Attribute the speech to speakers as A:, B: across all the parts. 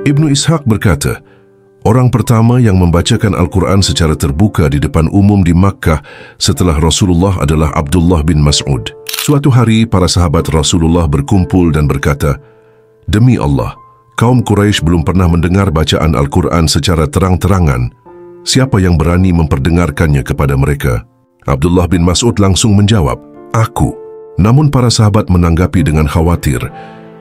A: Ibnu Ishaq berkata, orang pertama yang membacakan Al-Quran secara terbuka di depan umum di Makkah setelah Rasulullah adalah Abdullah bin Mas'ud. Suatu hari, para sahabat Rasulullah berkumpul dan berkata, "Demi Allah, kaum Quraisy belum pernah mendengar bacaan Al-Quran secara terang-terangan. Siapa yang berani memperdengarkannya kepada mereka?" Abdullah bin Mas'ud langsung menjawab, "Aku." Namun para sahabat menanggapi dengan khawatir,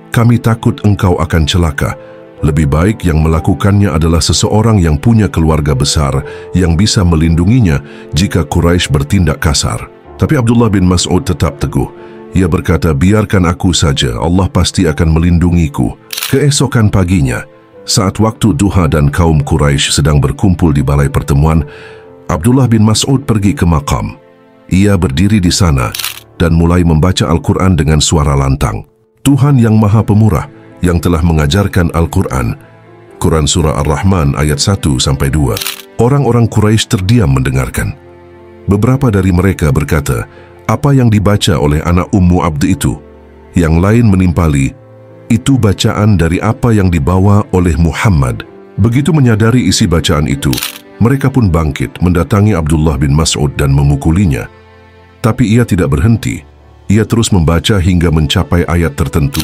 A: "Kami takut engkau akan celaka. Lebih baik yang melakukannya adalah seseorang yang punya keluarga besar yang bisa melindunginya jika Quraisy bertindak kasar." Tapi Abdullah bin Mas'ud tetap teguh. Ia berkata, "Biarkan aku saja, Allah pasti akan melindungiku." Keesokan paginya, saat waktu duha dan kaum Quraisy sedang berkumpul di balai pertemuan, Abdullah bin Mas'ud pergi ke makam. Ia berdiri di sana dan mulai membaca Al-Quran dengan suara lantang. Tuhan yang Maha Pemurah yang telah mengajarkan Al-Quran. Quran Surah Ar-Rahman ayat 1-2. Orang-orang Quraisy terdiam mendengarkan. Beberapa dari mereka berkata, "Apa yang dibaca oleh anak Ummu Abd itu?" Yang lain menimpali, "Itu bacaan dari apa yang dibawa oleh Muhammad." Begitu menyadari isi bacaan itu, mereka pun bangkit mendatangi Abdullah bin Mas'ud dan memukulinya. Tapi ia tidak berhenti. Ia terus membaca hingga mencapai ayat tertentu,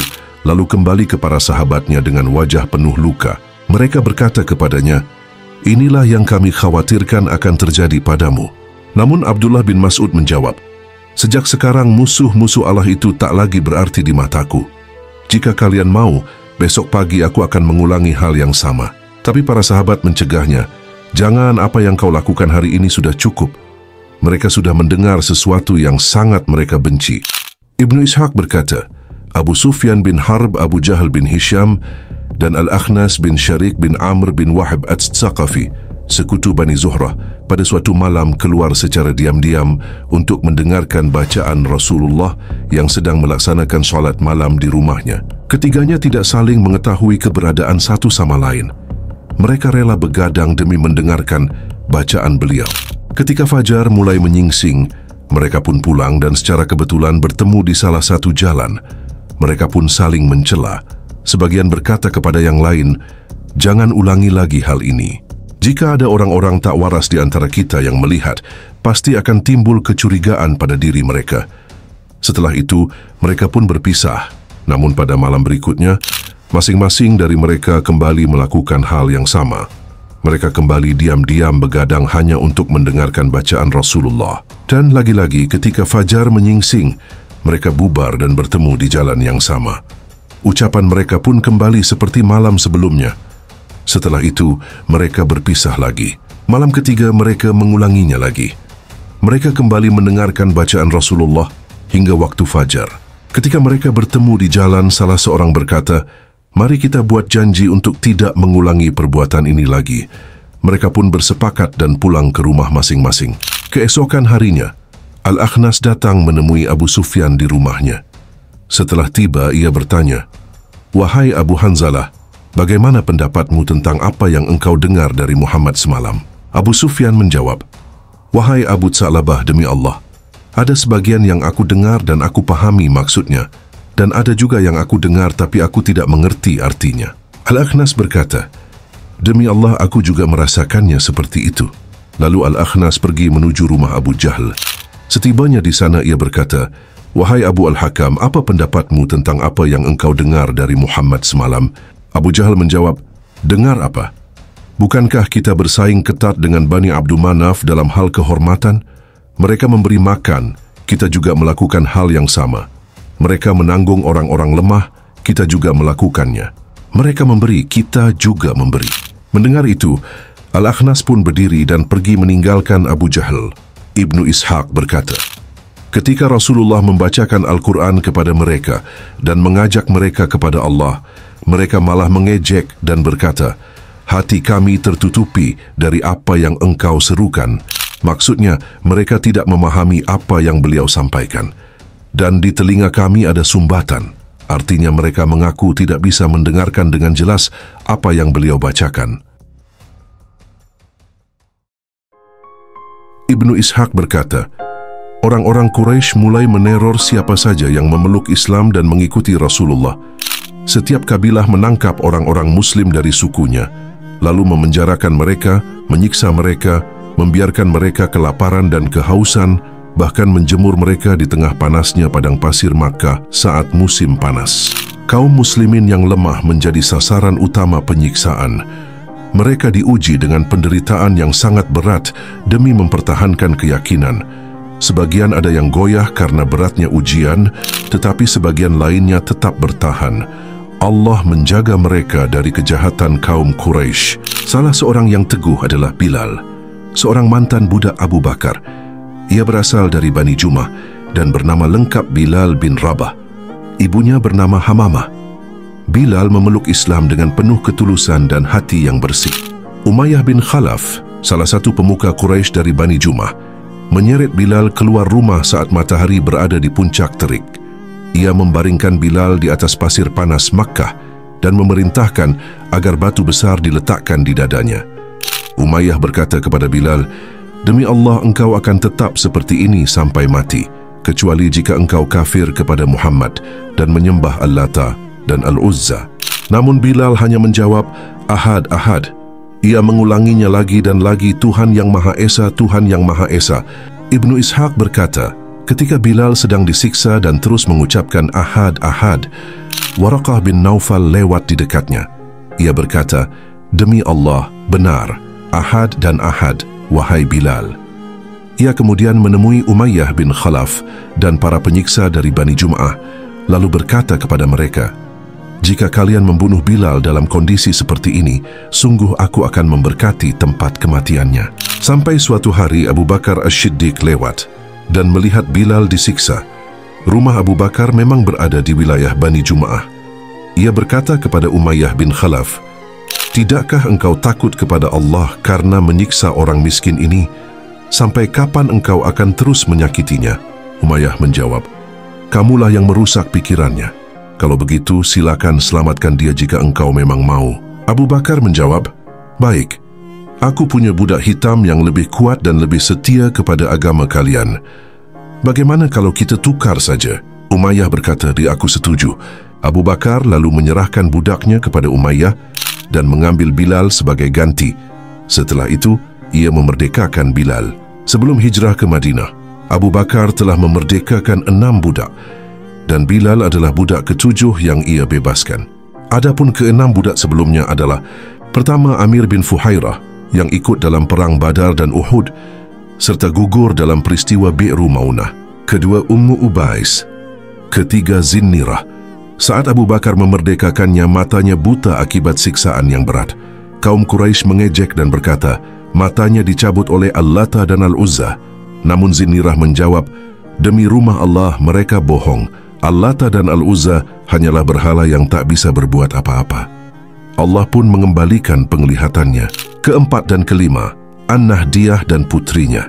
A: lalu kembali ke para sahabatnya dengan wajah penuh luka. Mereka berkata kepadanya, "Inilah yang kami khawatirkan akan terjadi padamu." Namun Abdullah bin Mas'ud menjawab, "Sejak sekarang musuh-musuh Allah itu tak lagi berarti di mataku. Jika kalian mau, besok pagi aku akan mengulangi hal yang sama." Tapi para sahabat mencegahnya, "Jangan, apa yang kau lakukan hari ini sudah cukup. Mereka sudah mendengar sesuatu yang sangat mereka benci." Ibnu Ishaq berkata, Abu Sufyan bin Harb, Abu Jahal bin Hisham, dan Al-Akhnas bin Syarik bin Amr bin Wahab Ats-Tsaqafi, sekutu Bani Zuhrah, pada suatu malam keluar secara diam-diam untuk mendengarkan bacaan Rasulullah yang sedang melaksanakan solat malam di rumahnya. Ketiganya tidak saling mengetahui keberadaan satu sama lain. Mereka rela begadang demi mendengarkan bacaan beliau. Ketika fajar mulai menyingsing, mereka pun pulang dan secara kebetulan bertemu di salah satu jalan. Mereka pun saling mencela. Sebagian berkata kepada yang lain, "Jangan ulangi lagi hal ini. Jika ada orang-orang tak waras di antara kita yang melihat, pasti akan timbul kecurigaan pada diri mereka." Setelah itu, mereka pun berpisah. Namun pada malam berikutnya, masing-masing dari mereka kembali melakukan hal yang sama. Mereka kembali diam-diam begadang hanya untuk mendengarkan bacaan Rasulullah. Dan lagi-lagi ketika fajar menyingsing, mereka bubar dan bertemu di jalan yang sama. Ucapan mereka pun kembali seperti malam sebelumnya. Setelah itu, mereka berpisah lagi. Malam ketiga mereka mengulanginya lagi. Mereka kembali mendengarkan bacaan Rasulullah hingga waktu fajar. Ketika mereka bertemu di jalan, salah seorang berkata, "Mari kita buat janji untuk tidak mengulangi perbuatan ini lagi." Mereka pun bersepakat dan pulang ke rumah masing-masing. Keesokan harinya, Al-Akhnas datang menemui Abu Sufyan di rumahnya. Setelah tiba, ia bertanya, "Wahai Abu Hanzalah, bagaimana pendapatmu tentang apa yang engkau dengar dari Muhammad semalam?" Abu Sufyan menjawab, "Wahai Abu Tsa'labah, demi Allah, ada sebagian yang aku dengar dan aku pahami maksudnya, dan ada juga yang aku dengar tapi aku tidak mengerti artinya." Al-Akhnas berkata, "Demi Allah, aku juga merasakannya seperti itu." Lalu Al-Akhnas pergi menuju rumah Abu Jahal. Setibanya di sana ia berkata, "Wahai Abu Al-Hakam, apa pendapatmu tentang apa yang engkau dengar dari Muhammad semalam?" Abu Jahal menjawab, "Dengar apa? Bukankah kita bersaing ketat dengan Bani Abdul Manaf dalam hal kehormatan? Mereka memberi makan, kita juga melakukan hal yang sama. Mereka menanggung orang-orang lemah, kita juga melakukannya. Mereka memberi, kita juga memberi." Mendengar itu, Al-Akhnas pun berdiri dan pergi meninggalkan Abu Jahal. Ibnu Ishaq berkata, ketika Rasulullah membacakan Al-Quran kepada mereka dan mengajak mereka kepada Allah, mereka malah mengejek dan berkata, "Hati kami tertutupi dari apa yang engkau serukan." Maksudnya, mereka tidak memahami apa yang beliau sampaikan. Dan di telinga kami ada sumbatan. Artinya mereka mengaku tidak bisa mendengarkan dengan jelas apa yang beliau bacakan. Ibnu Ishaq berkata, orang-orang Quraisy mulai meneror siapa saja yang memeluk Islam dan mengikuti Rasulullah. Setiap kabilah menangkap orang-orang Muslim dari sukunya, lalu memenjarakan mereka, menyiksa mereka, membiarkan mereka kelaparan dan kehausan, bahkan menjemur mereka di tengah panasnya padang pasir Makkah saat musim panas. Kaum muslimin yang lemah menjadi sasaran utama penyiksaan. Mereka diuji dengan penderitaan yang sangat berat demi mempertahankan keyakinan. Sebagian ada yang goyah karena beratnya ujian, tetapi sebagian lainnya tetap bertahan. Allah menjaga mereka dari kejahatan kaum Quraisy. Salah seorang yang teguh adalah Bilal, seorang mantan budak Abu Bakar. Ia berasal dari Bani Jumah dan bernama lengkap Bilal bin Rabah. Ibunya bernama Hamamah. Bilal memeluk Islam dengan penuh ketulusan dan hati yang bersih. Umayyah bin Khalaf, salah satu pemuka Quraisy dari Bani Jumah, menyeret Bilal keluar rumah saat matahari berada di puncak terik. Ia membaringkan Bilal di atas pasir panas Makkah dan memerintahkan agar batu besar diletakkan di dadanya. Umayyah berkata kepada Bilal, "Demi Allah, engkau akan tetap seperti ini sampai mati, kecuali jika engkau kafir kepada Muhammad dan menyembah Al-Lata dan Al-Uzza." Namun Bilal hanya menjawab, "Ahad, Ahad." Ia mengulanginya lagi dan lagi, "Tuhan yang Maha Esa, Tuhan yang Maha Esa." Ibnu Ishaq berkata, ketika Bilal sedang disiksa dan terus mengucapkan Ahad, Ahad, Waraqah bin Naufal lewat di dekatnya. Ia berkata, "Demi Allah, benar, Ahad dan Ahad, wahai Bilal." Ia kemudian menemui Umayyah bin Khalaf dan para penyiksa dari Bani Jum'ah, lalu berkata kepada mereka, "Jika kalian membunuh Bilal dalam kondisi seperti ini, sungguh aku akan memberkati tempat kematiannya." Sampai suatu hari Abu Bakar As-Siddiq lewat dan melihat Bilal disiksa. Rumah Abu Bakar memang berada di wilayah Bani Jum'ah. Ia berkata kepada Umayyah bin Khalaf, "Tidakkah engkau takut kepada Allah karena menyiksa orang miskin ini? Sampai kapan engkau akan terus menyakitinya?" Umayyah menjawab, "Kamulah yang merusak pikirannya. Kalau begitu, silakan selamatkan dia jika engkau memang mau." Abu Bakar menjawab, "Baik, aku punya budak hitam yang lebih kuat dan lebih setia kepada agama kalian. Bagaimana kalau kita tukar saja?" Umayyah berkata, "Aku setuju." Abu Bakar lalu menyerahkan budaknya kepada Umayyah dan mengambil Bilal sebagai ganti. Setelah itu, ia memerdekakan Bilal. Sebelum hijrah ke Madinah, Abu Bakar telah memerdekakan 6 budak dan Bilal adalah budak ke-7 yang ia bebaskan. Adapun ke-6 budak sebelumnya adalah: pertama, Amir bin Fuhairah yang ikut dalam perang Badar dan Uhud serta gugur dalam peristiwa Bi'ru Maunah. Kedua, Ummu Ubais. Ketiga, Zinnirah. Saat Abu Bakar memerdekakannya, matanya buta akibat siksaan yang berat. Kaum Quraisy mengejek dan berkata, matanya dicabut oleh Al-Lata dan Al-Uzza. Namun Zinnirah menjawab, "Demi rumah Allah, mereka bohong. Al-Lata dan Al-Uzza hanyalah berhala yang tak bisa berbuat apa-apa." Allah pun mengembalikan penglihatannya. Keempat dan kelima, An-Nahdiyah dan putrinya.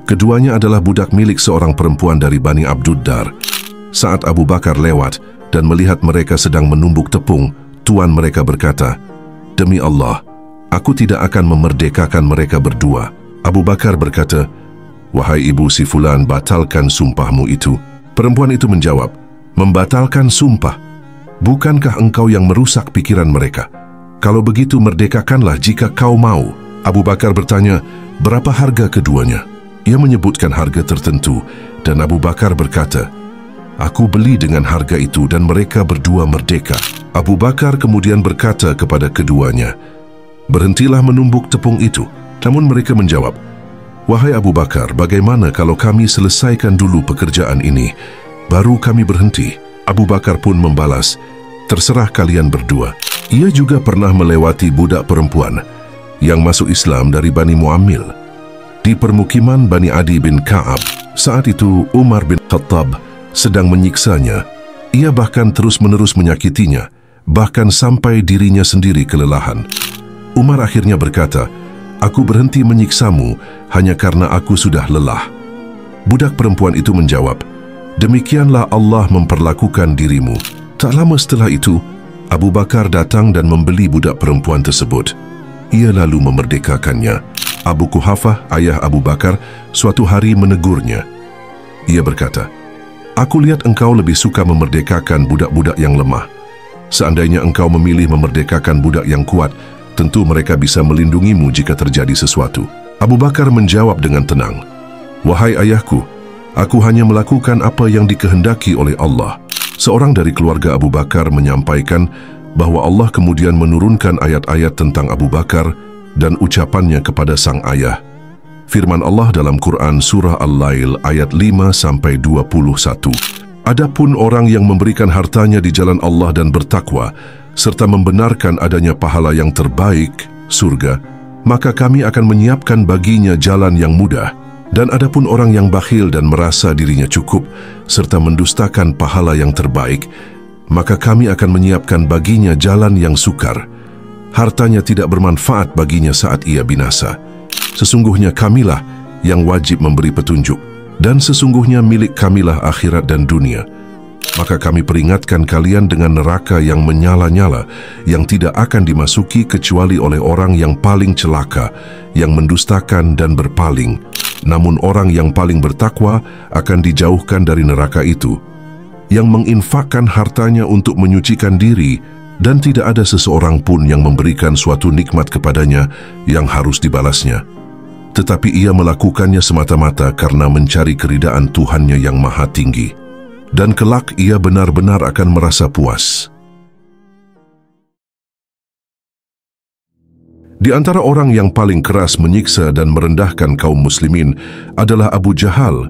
A: Keduanya adalah budak milik seorang perempuan dari Bani Abduddar. Saat Abu Bakar lewat dan melihat mereka sedang menumbuk tepung, tuan mereka berkata, "Demi Allah, aku tidak akan memerdekakan mereka berdua." Abu Bakar berkata, "Wahai ibu si fulan, batalkan sumpahmu itu." Perempuan itu menjawab, "Membatalkan sumpah? Bukankah engkau yang merusak pikiran mereka? Kalau begitu merdekakanlah jika kau mau." Abu Bakar bertanya, "Berapa harga keduanya?" Ia menyebutkan harga tertentu dan Abu Bakar berkata, "Aku beli dengan harga itu dan mereka berdua merdeka." Abu Bakar kemudian berkata kepada keduanya, "Berhentilah menumbuk tepung itu." Namun mereka menjawab, "Wahai Abu Bakar, bagaimana kalau kami selesaikan dulu pekerjaan ini, baru kami berhenti?" Abu Bakar pun membalas, "Terserah kalian berdua." Ia juga pernah melewati budak perempuan yang masuk Islam dari Bani Muammil di permukiman Bani Adi bin Ka'ab. Saat itu Umar bin Khattab sedang menyiksanya. Ia bahkan terus-menerus menyakitinya, bahkan sampai dirinya sendiri kelelahan. Umar akhirnya berkata, "Aku berhenti menyiksamu hanya karena aku sudah lelah." Budak perempuan itu menjawab, "Demikianlah Allah memperlakukan dirimu." Tak lama setelah itu, Abu Bakar datang dan membeli budak perempuan tersebut. Ia lalu memerdekakannya. Abu Kuhafah, ayah Abu Bakar, suatu hari menegurnya. Ia berkata, "Aku lihat engkau lebih suka memerdekakan budak-budak yang lemah. Seandainya engkau memilih memerdekakan budak yang kuat, tentu mereka bisa melindungimu jika terjadi sesuatu." Abu Bakar menjawab dengan tenang, "Wahai ayahku, aku hanya melakukan apa yang dikehendaki oleh Allah." Seorang dari keluarga Abu Bakar menyampaikan bahwa Allah kemudian menurunkan ayat-ayat tentang Abu Bakar dan ucapannya kepada sang ayah. Firman Allah dalam Quran Surah Al-Lail ayat 5-21. "Adapun orang yang memberikan hartanya di jalan Allah dan bertakwa, serta membenarkan adanya pahala yang terbaik, surga, maka kami akan menyiapkan baginya jalan yang mudah. Dan adapun orang yang bakhil dan merasa dirinya cukup, serta mendustakan pahala yang terbaik, maka kami akan menyiapkan baginya jalan yang sukar. Hartanya tidak bermanfaat baginya saat ia binasa. Sesungguhnya kamilah yang wajib memberi petunjuk, dan sesungguhnya milik kamilah akhirat dan dunia. Maka kami peringatkan kalian dengan neraka yang menyala-nyala, yang tidak akan dimasuki kecuali oleh orang yang paling celaka, yang mendustakan dan berpaling. Namun orang yang paling bertakwa akan dijauhkan dari neraka itu, yang menginfakkan hartanya untuk menyucikan diri, dan tidak ada seseorang pun yang memberikan suatu nikmat kepadanya yang harus dibalasnya. Tetapi ia melakukannya semata-mata karena mencari keridaan Tuhannya yang maha tinggi. Dan kelak ia benar-benar akan merasa puas." Di antara orang yang paling keras menyiksa dan merendahkan kaum muslimin adalah Abu Jahal.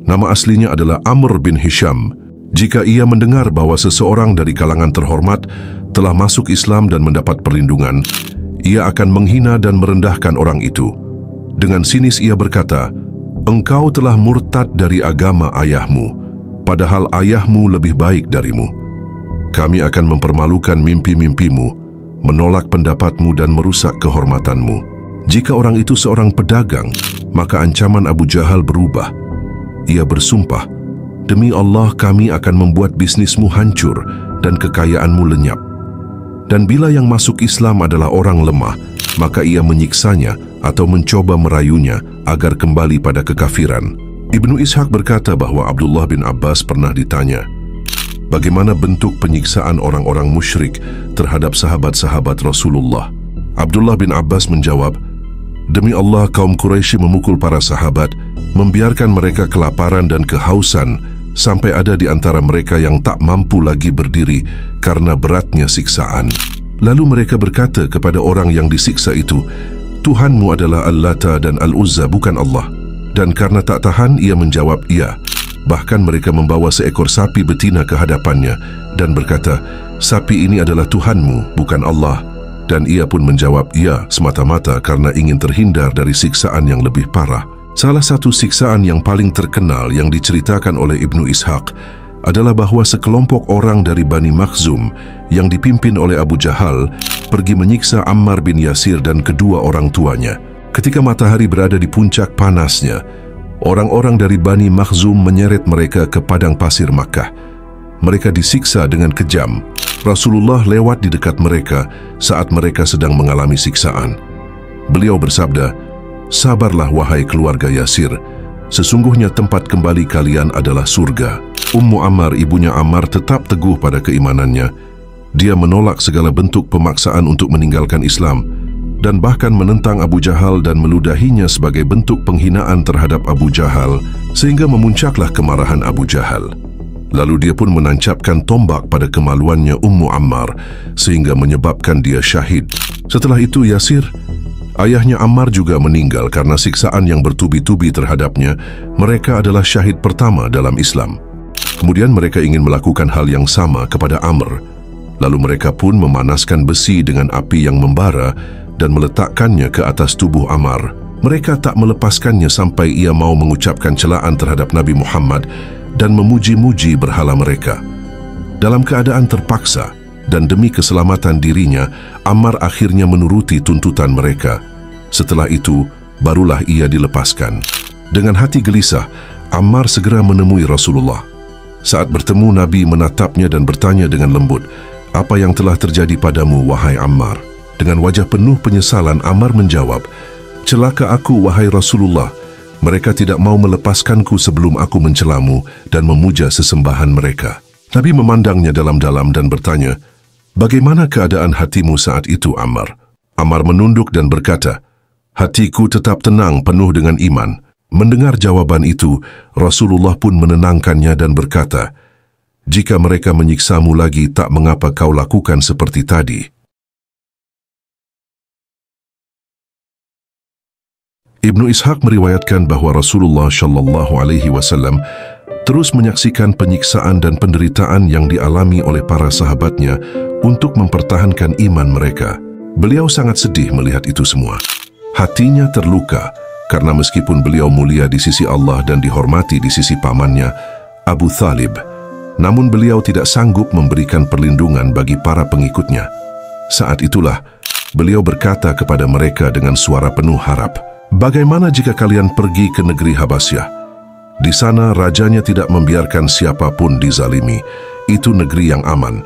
A: Nama aslinya adalah Amr bin Hisham. Jika ia mendengar bahwa seseorang dari kalangan terhormat telah masuk Islam dan mendapat perlindungan, ia akan menghina dan merendahkan orang itu. Dengan sinis ia berkata, "Engkau telah murtad dari agama ayahmu, padahal ayahmu lebih baik darimu. Kami akan mempermalukan mimpi-mimpimu, menolak pendapatmu dan merusak kehormatanmu." Jika orang itu seorang pedagang, maka ancaman Abu Jahal berubah. Ia bersumpah, "Demi Allah kami akan membuat bisnismu hancur dan kekayaanmu lenyap." Dan bila yang masuk Islam adalah orang lemah, maka ia menyiksanya atau mencoba merayunya agar kembali pada kekafiran. Ibnu Ishaq berkata bahwa Abdullah bin Abbas pernah ditanya, bagaimana bentuk penyiksaan orang-orang musyrik terhadap sahabat-sahabat Rasulullah. Abdullah bin Abbas menjawab, "Demi Allah kaum Quraisy memukul para sahabat, membiarkan mereka kelaparan dan kehausan, sampai ada di antara mereka yang tak mampu lagi berdiri karena beratnya siksaan. Lalu mereka berkata kepada orang yang disiksa itu, 'Tuhanmu adalah Al-Lata dan Al-Uzza, bukan Allah.' Dan karena tak tahan, ia menjawab, 'Iya.' Bahkan mereka membawa seekor sapi betina ke hadapannya dan berkata, 'Sapi ini adalah Tuhanmu, bukan Allah.' Dan ia pun menjawab, 'Iya,' semata-mata karena ingin terhindar dari siksaan yang lebih parah. Salah satu siksaan yang paling terkenal yang diceritakan oleh Ibnu Ishaq adalah bahwa sekelompok orang dari Bani Makhzum yang dipimpin oleh Abu Jahal pergi menyiksa Ammar bin Yasir dan kedua orang tuanya. Ketika matahari berada di puncak panasnya, orang-orang dari Bani Makhzum menyeret mereka ke padang pasir Makkah. Mereka disiksa dengan kejam. Rasulullah lewat di dekat mereka saat mereka sedang mengalami siksaan. Beliau bersabda, "Sabarlah wahai keluarga Yasir, sesungguhnya tempat kembali kalian adalah surga." Ummu Ammar, ibunya Ammar, tetap teguh pada keimanannya. Dia menolak segala bentuk pemaksaan untuk meninggalkan Islam dan bahkan menentang Abu Jahal dan meludahinya sebagai bentuk penghinaan terhadap Abu Jahal, sehingga memuncaklah kemarahan Abu Jahal. Lalu dia pun menancapkan tombak pada kemaluannya Ummu Ammar sehingga menyebabkan dia syahid. Setelah itu Yasir, ayahnya Ammar, juga meninggal karena siksaan yang bertubi-tubi terhadapnya. Mereka adalah syahid pertama dalam Islam. Kemudian mereka ingin melakukan hal yang sama kepada Amr. Lalu mereka pun memanaskan besi dengan api yang membara dan meletakkannya ke atas tubuh Ammar. Mereka tak melepaskannya sampai ia mau mengucapkan celaan terhadap Nabi Muhammad dan memuji-muji berhala mereka. Dalam keadaan terpaksa dan demi keselamatan dirinya, Ammar akhirnya menuruti tuntutan mereka. Setelah itu, barulah ia dilepaskan. Dengan hati gelisah, Ammar segera menemui Rasulullah. Saat bertemu, Nabi menatapnya dan bertanya dengan lembut, "Apa yang telah terjadi padamu, wahai Ammar?" Dengan wajah penuh penyesalan, Ammar menjawab, "Celaka aku, wahai Rasulullah. Mereka tidak mau melepaskanku sebelum aku mencelamu dan memuja sesembahan mereka." Nabi memandangnya dalam-dalam dan bertanya, Bagaimana keadaan hatimu saat itu, Ammar? Ammar menunduk dan berkata, hatiku tetap tenang penuh dengan iman. Mendengar jawaban itu, Rasulullah pun menenangkannya dan berkata, jika mereka menyiksamu lagi, tak mengapa kau lakukan seperti tadi. Ibnu Ishaq meriwayatkan bahwa Rasulullah Shallallahu Alaihi Wasallam terus menyaksikan penyiksaan dan penderitaan yang dialami oleh para sahabatnya untuk mempertahankan iman mereka. Beliau sangat sedih melihat itu semua. Hatinya terluka karena meskipun beliau mulia di sisi Allah dan dihormati di sisi pamannya, Abu Thalib, namun beliau tidak sanggup memberikan perlindungan bagi para pengikutnya. Saat itulah beliau berkata kepada mereka dengan suara penuh harap, bagaimana jika kalian pergi ke negeri Habasyah? Di sana rajanya tidak membiarkan siapapun dizalimi. Itu negeri yang aman.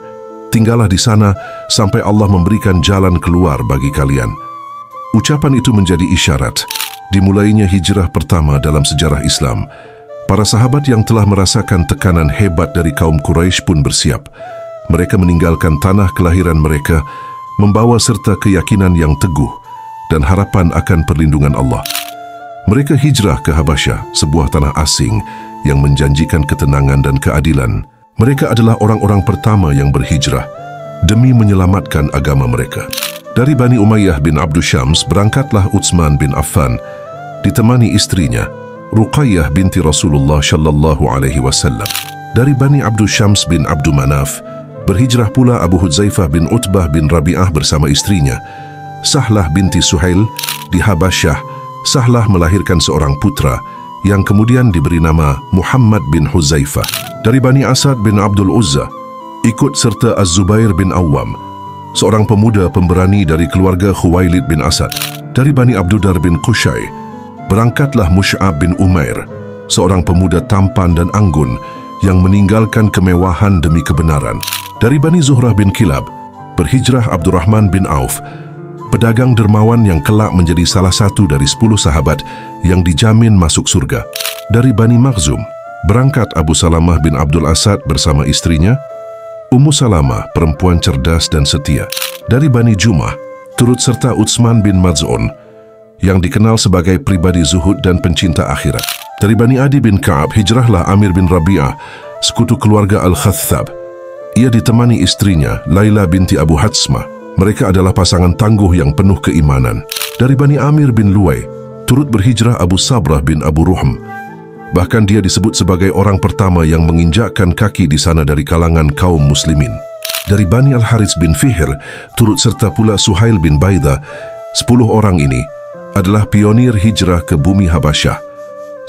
A: Tinggallah di sana sampai Allah memberikan jalan keluar bagi kalian. Ucapan itu menjadi isyarat dimulainya hijrah pertama dalam sejarah Islam. Para sahabat yang telah merasakan tekanan hebat dari kaum Quraisy pun bersiap. Mereka meninggalkan tanah kelahiran mereka, membawa serta keyakinan yang teguh dan harapan akan perlindungan Allah. Mereka hijrah ke Habasyah, sebuah tanah asing yang menjanjikan ketenangan dan keadilan. Mereka adalah orang-orang pertama yang berhijrah demi menyelamatkan agama mereka. Dari Bani Umayyah bin Abdul Syams berangkatlah Utsman bin Affan, ditemani istrinya, Ruqayyah binti Rasulullah Shallallahu Alaihi Wasallam. Dari Bani Abdul Syams bin Abdul Manaf berhijrah pula Abu Hudzaifah bin Utbah bin Rabi'ah bersama istrinya, Sahlah binti Suhail. Di Habasyah, Sahlah melahirkan seorang putra yang kemudian diberi nama Muhammad bin Hudzaifah. Dari Bani Asad bin Abdul Uzza ikut serta Az-Zubair bin Awwam, seorang pemuda pemberani dari keluarga Khuwailid bin Asad. Dari Bani Abdudar bin Qushay berangkatlah Mus'ab bin Umair, seorang pemuda tampan dan anggun yang meninggalkan kemewahan demi kebenaran. Dari Bani Zuhrah bin Kilab berhijrah Abdurrahman bin Auf, pedagang dermawan yang kelak menjadi salah satu dari 10 sahabat yang dijamin masuk surga. Dari Bani Makhzum berangkat Abu Salamah bin Abdul Asad bersama istrinya, Ummu Salamah, perempuan cerdas dan setia. Dari Bani Jumah turut serta Utsman bin Maz'un yang dikenal sebagai pribadi zuhud dan pencinta akhirat. Dari Bani Adi bin Ka'ab hijrahlah Amir bin Rabi'ah, sekutu keluarga Al-Khatthab. Ia ditemani istrinya Laila binti Abu Hatsmah. Mereka adalah pasangan tangguh yang penuh keimanan. Dari Bani Amir bin Luwai turut berhijrah Abu Sabrah bin Abu Ruhm. Bahkan dia disebut sebagai orang pertama yang menginjakkan kaki di sana dari kalangan kaum muslimin. Dari Bani Al-Harits bin Fihr turut serta pula Suhail bin Baidah. 10 orang ini adalah pionir hijrah ke bumi Habasyah.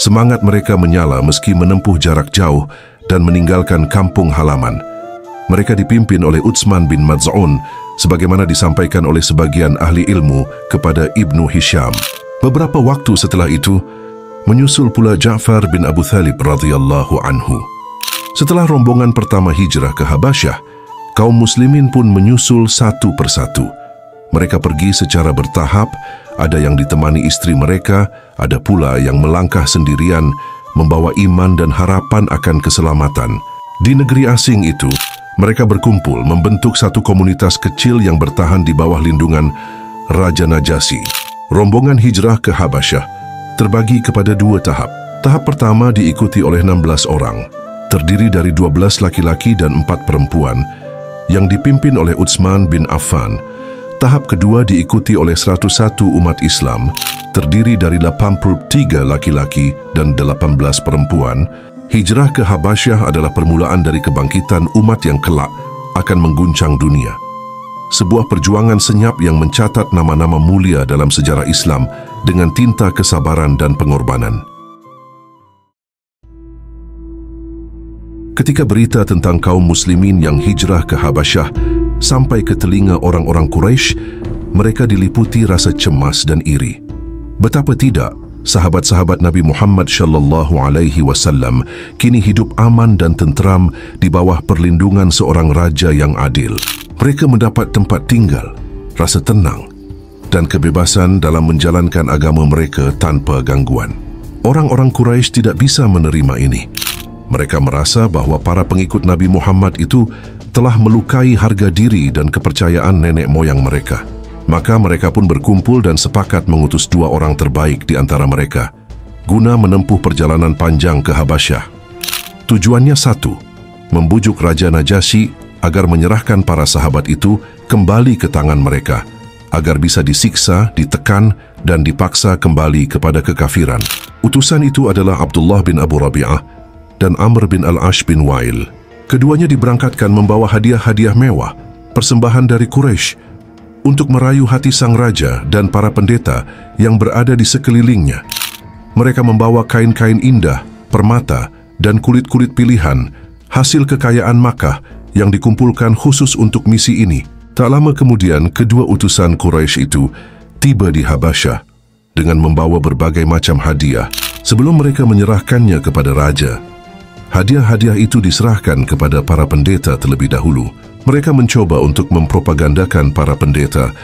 A: Semangat mereka menyala meski menempuh jarak jauh dan meninggalkan kampung halaman. Mereka dipimpin oleh Utsman bin Maz'un, sebagaimana disampaikan oleh sebagian ahli ilmu kepada Ibnu Hisham. Beberapa waktu setelah itu, menyusul pula Ja'far bin Abu Thalib radhiyallahu anhu. Setelah rombongan pertama hijrah ke Habasyah, kaum muslimin pun menyusul satu persatu. Mereka pergi secara bertahap, ada yang ditemani istri mereka, ada pula yang melangkah sendirian, membawa iman dan harapan akan keselamatan. Di negeri asing itu, mereka berkumpul membentuk satu komunitas kecil yang bertahan di bawah lindungan Raja Najasyi. Rombongan hijrah ke Habasyah terbagi kepada 2 tahap. Tahap pertama diikuti oleh 16 orang, terdiri dari 12 laki-laki dan 4 perempuan, yang dipimpin oleh Utsman bin Affan. Tahap kedua diikuti oleh 101 umat Islam, terdiri dari 83 laki-laki dan 18 perempuan. Hijrah ke Habasyah adalah permulaan dari kebangkitan umat yang kelak akan mengguncang dunia. Sebuah perjuangan senyap yang mencatat nama-nama mulia dalam sejarah Islam dengan tinta kesabaran dan pengorbanan. Ketika berita tentang kaum muslimin yang hijrah ke Habasyah sampai ke telinga orang-orang Quraisy, mereka diliputi rasa cemas dan iri. Betapa tidak, sahabat-sahabat Nabi Muhammad Shallallahu Alaihi Wasallam kini hidup aman dan tentram di bawah perlindungan seorang raja yang adil. Mereka mendapat tempat tinggal, rasa tenang, dan kebebasan dalam menjalankan agama mereka tanpa gangguan. Orang-orang Quraisy tidak bisa menerima ini. Mereka merasa bahwa para pengikut Nabi Muhammad itu telah melukai harga diri dan kepercayaan nenek moyang mereka. Maka mereka pun berkumpul dan sepakat mengutus 2 orang terbaik di antara mereka, guna menempuh perjalanan panjang ke Habasyah. Tujuannya satu, membujuk Raja Najasyi agar menyerahkan para sahabat itu kembali ke tangan mereka, agar bisa disiksa, ditekan, dan dipaksa kembali kepada kekafiran. Utusan itu adalah Abdullah bin Abu Rabi'ah dan Amr bin Al-Ash bin Wail. Keduanya diberangkatkan membawa hadiah-hadiah mewah, persembahan dari Quraisy, untuk merayu hati sang raja dan para pendeta yang berada di sekelilingnya. Mereka membawa kain-kain indah, permata, dan kulit-kulit pilihan, hasil kekayaan Makkah yang dikumpulkan khusus untuk misi ini. Tak lama kemudian, kedua utusan Quraisy itu tiba di Habasyah dengan membawa berbagai macam hadiah. Sebelum mereka menyerahkannya kepada raja, hadiah-hadiah itu diserahkan kepada para pendeta terlebih dahulu. Mereka mencoba untuk mempropagandakan para pendeta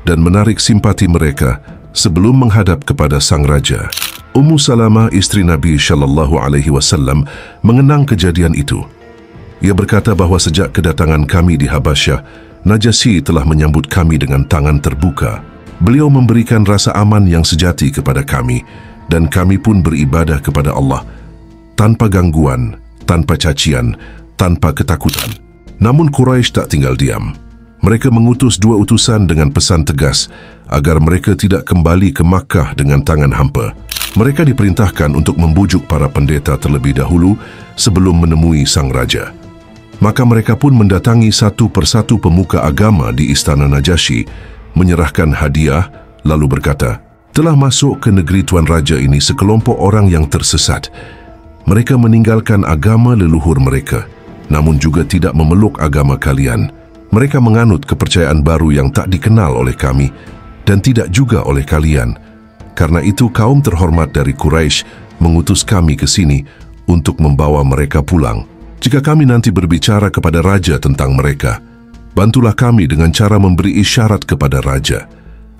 A: dan menarik simpati mereka sebelum menghadap kepada sang raja. Ummu Salamah, istri Nabi SAW, mengenang kejadian itu. Ia berkata bahwa sejak kedatangan kami di Habasyah, Najasyi telah menyambut kami dengan tangan terbuka. Beliau memberikan rasa aman yang sejati kepada kami, dan kami pun beribadah kepada Allah tanpa gangguan, tanpa cacian, tanpa ketakutan. Namun Quraisy tak tinggal diam. Mereka mengutus 2 utusan dengan pesan tegas agar mereka tidak kembali ke Makkah dengan tangan hampa. Mereka diperintahkan untuk membujuk para pendeta terlebih dahulu sebelum menemui sang raja. Maka mereka pun mendatangi satu persatu pemuka agama di istana Najasyi, menyerahkan hadiah, lalu berkata, "Telah masuk ke negeri Tuan Raja ini sekelompok orang yang tersesat. Mereka meninggalkan agama leluhur mereka, namun juga tidak memeluk agama kalian. Mereka menganut kepercayaan baru yang tak dikenal oleh kami dan tidak juga oleh kalian. Karena itu kaum terhormat dari Quraisy mengutus kami ke sini untuk membawa mereka pulang. Jika kami nanti berbicara kepada raja tentang mereka, bantulah kami dengan cara memberi isyarat kepada raja,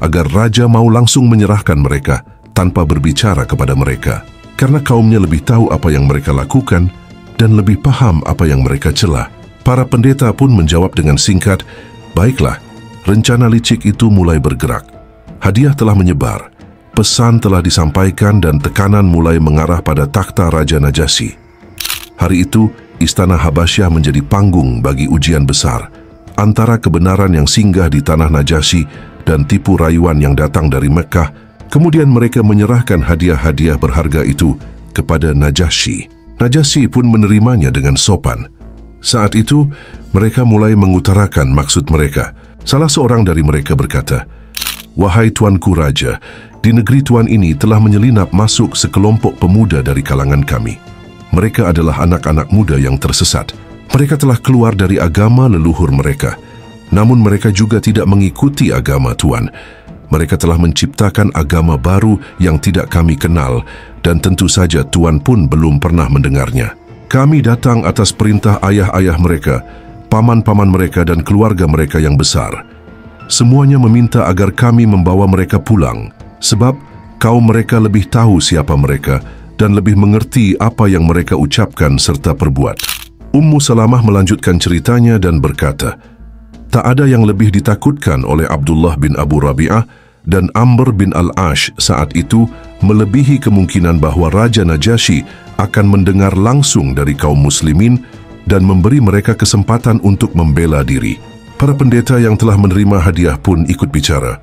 A: agar raja mau langsung menyerahkan mereka tanpa berbicara kepada mereka. Karena kaumnya lebih tahu apa yang mereka lakukan dan lebih paham apa yang mereka cela." Para pendeta pun menjawab dengan singkat, "Baiklah." Rencana licik itu mulai bergerak. Hadiah telah menyebar, pesan telah disampaikan dan tekanan mulai mengarah pada takhta Raja Najasyi. Hari itu, istana Habasyah menjadi panggung bagi ujian besar antara kebenaran yang singgah di tanah Najasyi dan tipu rayuan yang datang dari Mekah. Kemudian mereka menyerahkan hadiah-hadiah berharga itu kepada Najasyi. Najasyi pun menerimanya dengan sopan. Saat itu, mereka mulai mengutarakan maksud mereka. Salah seorang dari mereka berkata, "Wahai Tuanku Raja, di negeri Tuan ini telah menyelinap masuk sekelompok pemuda dari kalangan kami. Mereka adalah anak-anak muda yang tersesat. Mereka telah keluar dari agama leluhur mereka. Namun mereka juga tidak mengikuti agama Tuan. Mereka telah menciptakan agama baru yang tidak kami kenal, dan tentu saja Tuan pun belum pernah mendengarnya. Kami datang atas perintah ayah-ayah mereka, paman-paman mereka dan keluarga mereka yang besar. Semuanya meminta agar kami membawa mereka pulang, sebab kaum mereka lebih tahu siapa mereka dan lebih mengerti apa yang mereka ucapkan serta perbuat." Ummu Salamah melanjutkan ceritanya dan berkata, "Tak ada yang lebih ditakutkan oleh Abdullah bin Abu Rabi'ah dan Amr bin Al-Ash saat itu melebihi kemungkinan bahwa Raja Najasyi akan mendengar langsung dari kaum muslimin dan memberi mereka kesempatan untuk membela diri." Para pendeta yang telah menerima hadiah pun ikut bicara.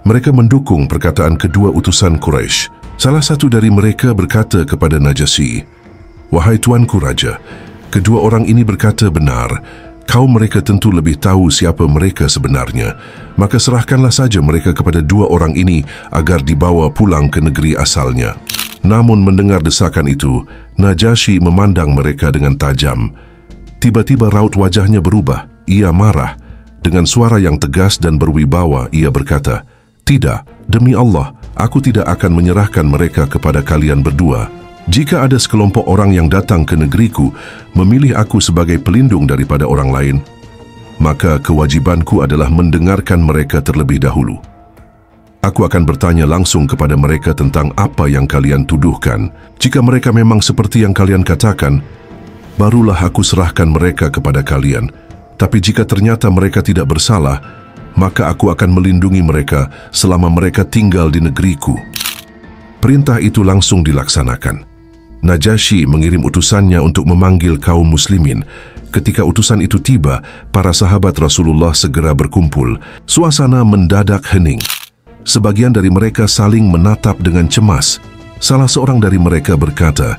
A: Mereka mendukung perkataan kedua utusan Quraisy. Salah satu dari mereka berkata kepada Najasyi, "Wahai Tuanku Raja, kedua orang ini berkata benar. Kaum mereka tentu lebih tahu siapa mereka sebenarnya. Maka serahkanlah saja mereka kepada 2 orang ini agar dibawa pulang ke negeri asalnya." Namun mendengar desakan itu, Najasyi memandang mereka dengan tajam. Tiba-tiba raut wajahnya berubah. Ia marah. Dengan suara yang tegas dan berwibawa, ia berkata, "Tidak, demi Allah, aku tidak akan menyerahkan mereka kepada kalian berdua. Jika ada sekelompok orang yang datang ke negeriku, memilih aku sebagai pelindung daripada orang lain, maka kewajibanku adalah mendengarkan mereka terlebih dahulu. Aku akan bertanya langsung kepada mereka tentang apa yang kalian tuduhkan. Jika mereka memang seperti yang kalian katakan, barulah aku serahkan mereka kepada kalian. Tapi jika ternyata mereka tidak bersalah, maka aku akan melindungi mereka selama mereka tinggal di negeriku." Perintah itu langsung dilaksanakan. Najasyi mengirim utusannya untuk memanggil kaum muslimin. Ketika utusan itu tiba, para sahabat Rasulullah segera berkumpul. Suasana mendadak hening. Sebagian dari mereka saling menatap dengan cemas. Salah seorang dari mereka berkata,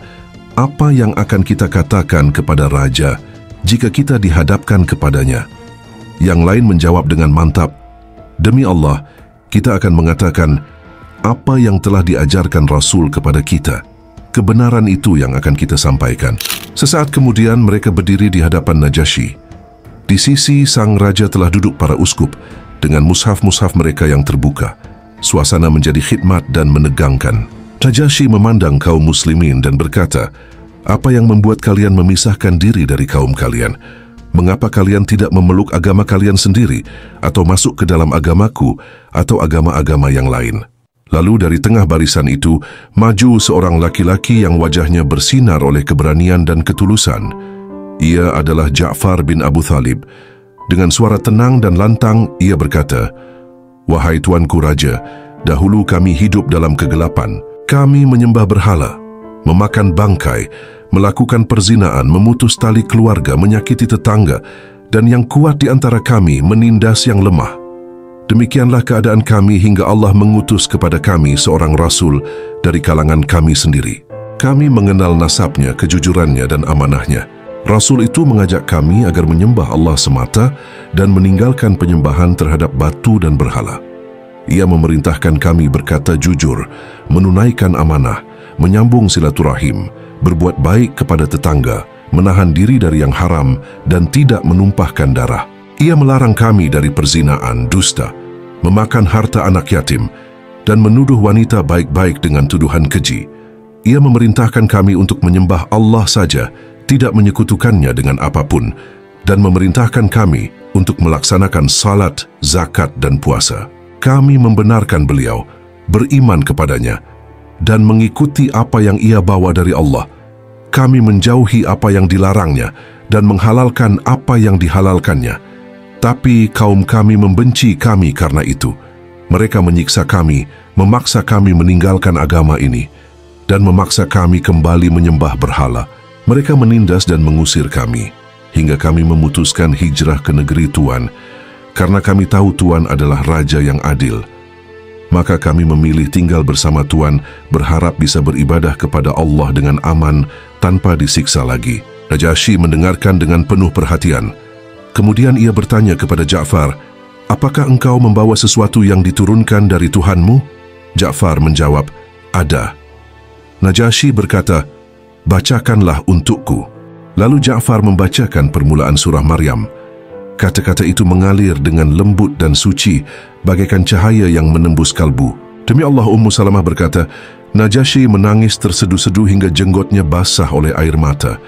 A: "Apa yang akan kita katakan kepada raja jika kita dihadapkan kepadanya?" Yang lain menjawab dengan mantap, "Demi Allah, kita akan mengatakan apa yang telah diajarkan Rasul kepada kita. Kebenaran itu yang akan kita sampaikan." Sesaat kemudian mereka berdiri di hadapan Najasyi. Di sisi sang raja telah duduk para uskup dengan mushaf-mushaf mereka yang terbuka. Suasana menjadi khidmat dan menegangkan. Najasyi memandang kaum muslimin dan berkata, "Apa yang membuat kalian memisahkan diri dari kaum kalian? Mengapa kalian tidak memeluk agama kalian sendiri atau masuk ke dalam agamaku atau agama-agama yang lain?" Lalu dari tengah barisan itu, maju seorang laki-laki yang wajahnya bersinar oleh keberanian dan ketulusan. Ia adalah Ja'far bin Abu Thalib. Dengan suara tenang dan lantang, ia berkata, "Wahai tuanku raja, dahulu kami hidup dalam kegelapan. Kami menyembah berhala, memakan bangkai, melakukan perzinaan, memutus tali keluarga, menyakiti tetangga, dan yang kuat di antara kami menindas yang lemah. Demikianlah keadaan kami hingga Allah mengutus kepada kami seorang Rasul dari kalangan kami sendiri. Kami mengenal nasabnya, kejujurannya, dan amanahnya. Rasul itu mengajak kami agar menyembah Allah semata dan meninggalkan penyembahan terhadap batu dan berhala. Ia memerintahkan kami berkata jujur, menunaikan amanah, menyambung silaturahim, berbuat baik kepada tetangga, menahan diri dari yang haram, dan tidak menumpahkan darah. Ia melarang kami dari perzinaan, dusta, memakan harta anak yatim, dan menuduh wanita baik-baik dengan tuduhan keji. Ia memerintahkan kami untuk menyembah Allah saja, tidak menyekutukannya dengan apapun, dan memerintahkan kami untuk melaksanakan salat, zakat, dan puasa. Kami membenarkan beliau, beriman kepadanya, dan mengikuti apa yang ia bawa dari Allah. Kami menjauhi apa yang dilarangnya dan menghalalkan apa yang dihalalkannya. Tapi kaum kami membenci kami karena itu. Mereka menyiksa kami, memaksa kami meninggalkan agama ini, dan memaksa kami kembali menyembah berhala. Mereka menindas dan mengusir kami, hingga kami memutuskan hijrah ke negeri Tuan, karena kami tahu Tuan adalah Raja yang adil. Maka kami memilih tinggal bersama Tuan, berharap bisa beribadah kepada Allah dengan aman, tanpa disiksa lagi." Najasyi mendengarkan dengan penuh perhatian. Kemudian ia bertanya kepada Ja'far, "Apakah engkau membawa sesuatu yang diturunkan dari Tuhanmu?" Ja'far menjawab, "Ada." Najasyi berkata, "Bacakanlah untukku." Lalu Ja'far membacakan permulaan surah Maryam. Kata-kata itu mengalir dengan lembut dan suci, bagaikan cahaya yang menembus kalbu. Demi Allah, Ummu Salamah berkata, Najasyi menangis terseduh-seduh hingga jenggotnya basah oleh air mata.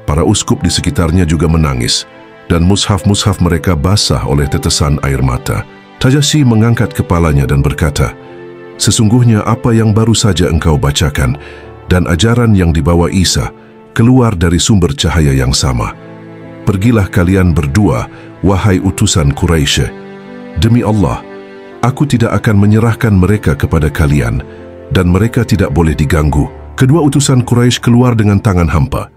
A: Para uskup di sekitarnya juga menangis, dan mushaf-mushaf mereka basah oleh tetesan air mata. Najasyi mengangkat kepalanya dan berkata, "Sesungguhnya apa yang baru saja engkau bacakan dan ajaran yang dibawa Isa keluar dari sumber cahaya yang sama. Pergilah kalian berdua, wahai utusan Quraisy. Demi Allah, aku tidak akan menyerahkan mereka kepada kalian, dan mereka tidak boleh diganggu." Kedua utusan Quraisy keluar dengan tangan hampa.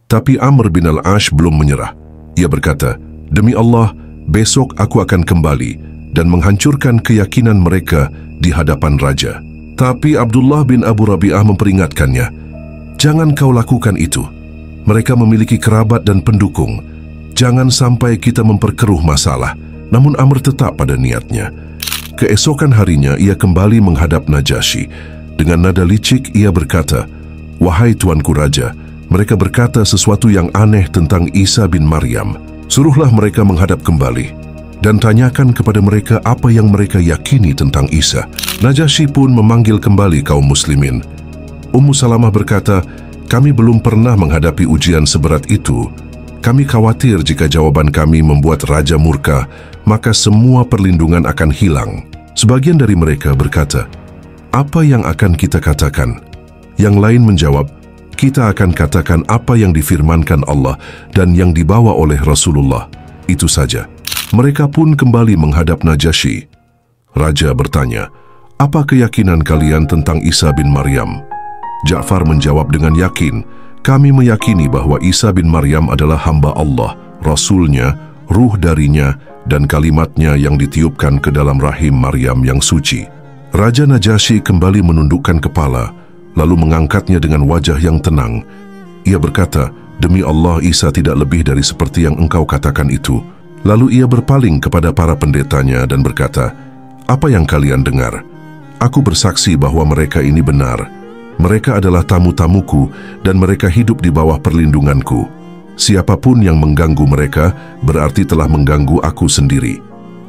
A: Tapi Amr bin al-Ash belum menyerah. Ia berkata, "Demi Allah, besok aku akan kembali dan menghancurkan keyakinan mereka di hadapan raja." Tapi Abdullah bin Abu Rabi'ah memperingatkannya, "Jangan kau lakukan itu. Mereka memiliki kerabat dan pendukung. Jangan sampai kita memperkeruh masalah." Namun Amr tetap pada niatnya. Keesokan harinya ia kembali menghadap Najasyi. Dengan nada licik ia berkata, "Wahai tuanku raja, mereka berkata sesuatu yang aneh tentang Isa bin Maryam. Suruhlah mereka menghadap kembali dan tanyakan kepada mereka apa yang mereka yakini tentang Isa." Najasyi pun memanggil kembali kaum muslimin. Ummu Salamah berkata, "Kami belum pernah menghadapi ujian seberat itu. Kami khawatir jika jawaban kami membuat raja murka, maka semua perlindungan akan hilang." Sebagian dari mereka berkata, "Apa yang akan kita katakan?" Yang lain menjawab, "Kita akan katakan apa yang difirmankan Allah dan yang dibawa oleh Rasulullah." Itu saja. Mereka pun kembali menghadap Najasyi. Raja bertanya, "Apa keyakinan kalian tentang Isa bin Maryam?" Ja'far menjawab dengan yakin, "Kami meyakini bahwa Isa bin Maryam adalah hamba Allah, Rasulnya, ruh darinya, dan kalimatnya yang ditiupkan ke dalam rahim Maryam yang suci." Raja Najasyi kembali menundukkan kepala, lalu mengangkatnya dengan wajah yang tenang. Ia berkata, "Demi Allah, Isa tidak lebih dari seperti yang engkau katakan itu." Lalu ia berpaling kepada para pendetanya dan berkata, "Apa yang kalian dengar? Aku bersaksi bahwa mereka ini benar. Mereka adalah tamu-tamuku dan mereka hidup di bawah perlindunganku. Siapapun yang mengganggu mereka berarti telah mengganggu aku sendiri."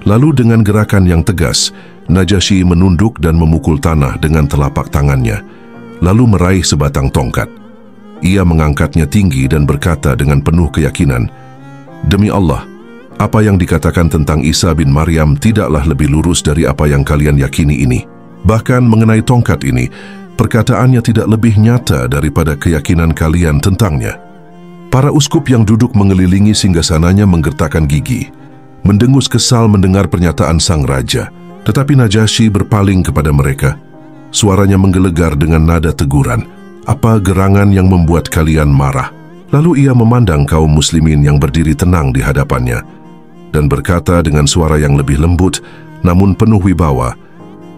A: Lalu dengan gerakan yang tegas, Najasyi menunduk dan memukul tanah dengan telapak tangannya, lalu meraih sebatang tongkat. Ia mengangkatnya tinggi dan berkata dengan penuh keyakinan, "Demi Allah, apa yang dikatakan tentang Isa bin Maryam tidaklah lebih lurus dari apa yang kalian yakini ini. Bahkan mengenai tongkat ini, perkataannya tidak lebih nyata daripada keyakinan kalian tentangnya." Para uskup yang duduk mengelilingi singgasananya menggertakkan gigi, mendengus kesal mendengar pernyataan sang raja. Tetapi Najasyi berpaling kepada mereka. Suaranya menggelegar dengan nada teguran, "Apa gerangan yang membuat kalian marah?" Lalu ia memandang kaum muslimin yang berdiri tenang di hadapannya dan berkata dengan suara yang lebih lembut namun penuh wibawa,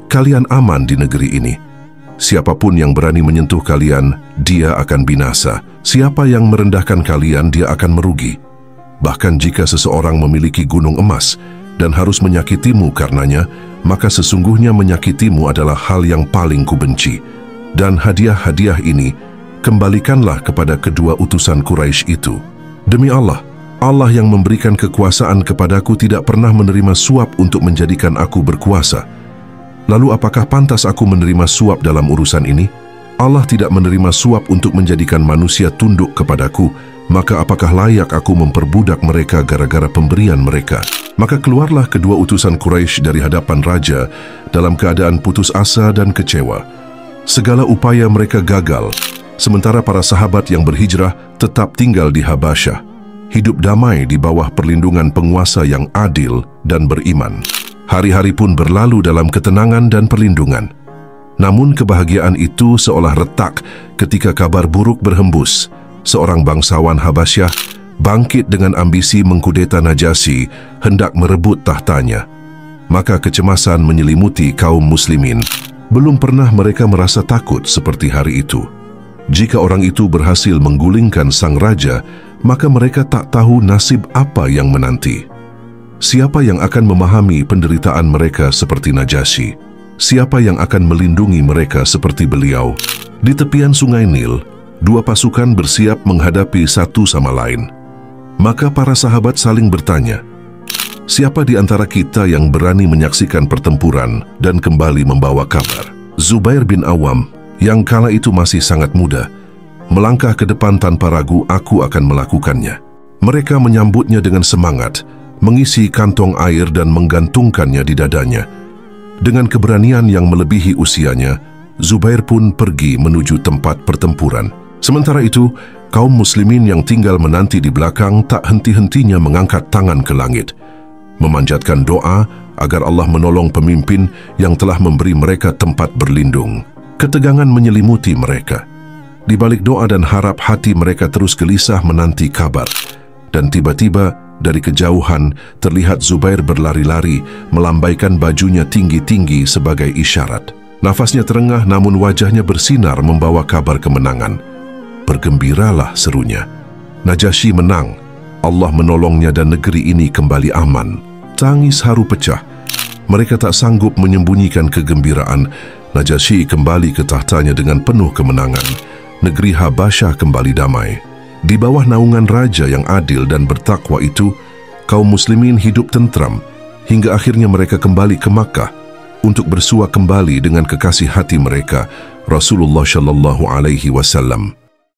A: "Kalian aman di negeri ini. Siapapun yang berani menyentuh kalian, dia akan binasa. Siapa yang merendahkan kalian, dia akan merugi. Bahkan jika seseorang memiliki gunung emas dan harus menyakitimu karenanya, maka sesungguhnya menyakitimu adalah hal yang paling kubenci. Dan hadiah-hadiah ini kembalikanlah kepada kedua utusan Quraisy itu. Demi Allah, Allah yang memberikan kekuasaan kepadaku tidak pernah menerima suap untuk menjadikan aku berkuasa. Lalu apakah pantas aku menerima suap dalam urusan ini? Allah tidak menerima suap untuk menjadikan manusia tunduk kepadaku, maka apakah layak aku memperbudak mereka gara-gara pemberian mereka?" Maka keluarlah kedua utusan Quraisy dari hadapan raja dalam keadaan putus asa dan kecewa. Segala upaya mereka gagal, sementara para sahabat yang berhijrah tetap tinggal di Habasyah, hidup damai di bawah perlindungan penguasa yang adil dan beriman. Hari-hari pun berlalu dalam ketenangan dan perlindungan. Namun kebahagiaan itu seolah retak ketika kabar buruk berhembus. Seorang bangsawan Habasyah bangkit dengan ambisi mengkudeta Najasyi, hendak merebut tahtanya. Maka kecemasan menyelimuti kaum muslimin. Belum pernah mereka merasa takut seperti hari itu. Jika orang itu berhasil menggulingkan sang raja, maka mereka tak tahu nasib apa yang menanti. Siapa yang akan memahami penderitaan mereka seperti Najasyi? Siapa yang akan melindungi mereka seperti beliau? Di tepian sungai Nil, dua pasukan bersiap menghadapi satu sama lain. Maka para sahabat saling bertanya, "Siapa di antara kita yang berani menyaksikan pertempuran dan kembali membawa kabar?" Zubair bin Awam, yang kala itu masih sangat muda, melangkah ke depan tanpa ragu, "Aku akan melakukannya." Mereka menyambutnya dengan semangat, mengisi kantong air dan menggantungkannya di dadanya. Dengan keberanian yang melebihi usianya, Zubair pun pergi menuju tempat pertempuran. Sementara itu, kaum muslimin yang tinggal menanti di belakang tak henti-hentinya mengangkat tangan ke langit, memanjatkan doa agar Allah menolong pemimpin yang telah memberi mereka tempat berlindung. Ketegangan menyelimuti mereka. Di balik doa dan harap, hati mereka terus gelisah menanti kabar. Dan tiba-tiba dari kejauhan terlihat Zubair berlari-lari, melambaikan bajunya tinggi-tinggi sebagai isyarat. Nafasnya terengah namun wajahnya bersinar membawa kabar kemenangan. "Bergembiralah," serunya. "Najasyi menang. Allah menolongnya dan negeri ini kembali aman." Tangis haru pecah. Mereka tak sanggup menyembunyikan kegembiraan. Najasyi kembali ke tahtanya dengan penuh kemenangan. Negeri Habasyah kembali damai. Di bawah naungan raja yang adil dan bertakwa itu, kaum muslimin hidup tentram hingga akhirnya mereka kembali ke Makkah untuk bersua kembali dengan kekasih hati mereka, Rasulullah Shallallahu Alaihi Wasallam.